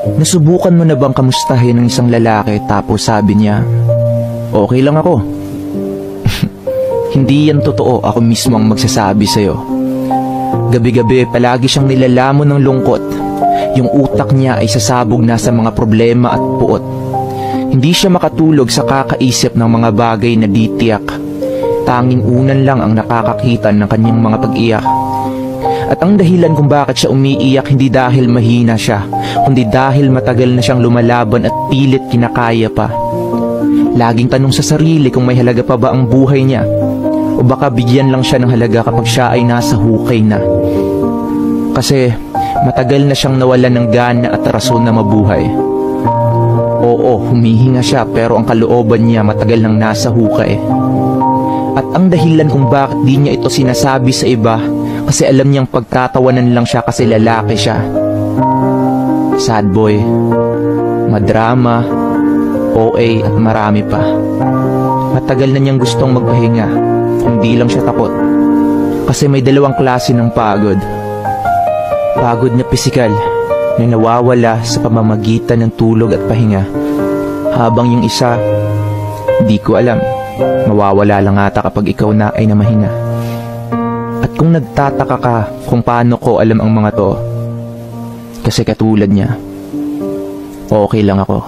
Nasubukan mo na bang kamustahin ng isang lalaki tapos sabi niya, okay lang ako? Hindi yan totoo, ako mismo ang magsasabi sa'yo. Gabi-gabi palagi siyang nilalamon ng lungkot. Yung utak niya ay sasabog na sa mga problema at puot. Hindi siya makatulog sa kakaisip ng mga bagay na di tiyak. Tanging unan lang ang nakakakita ng kanyang mga pag-iyak. At ang dahilan kung bakit siya umiiyak hindi dahil mahina siya, kundi dahil matagal na siyang lumalaban at pilit kinakaya pa. Laging tanong sa sarili kung may halaga pa ba ang buhay niya, o baka bigyan lang siya ng halaga kapag siya ay nasa hukay na. Kasi matagal na siyang nawalan ng gana at rason na mabuhay. Oo, humihinga siya pero ang kalooban niya matagal nang nasa hukay. At ang dahilan kung bakit di niya ito sinasabi sa iba, kasi alam niyang pagtatawanan lang siya kasi lalaki siya. Sad boy, madrama, OA at marami pa. Matagal na niyang gustong magpahinga, hindi lang siya takot. Kasi may dalawang klase ng pagod. Pagod na pisikal na nawawala sa pamamagitan ng tulog at pahinga. Habang yung isa, di ko alam, mawawala lang ata kapag ikaw na ay namahinga. At kung nagtataka ka kung paano ko alam ang mga to, kasi katulad niya, okay lang ako.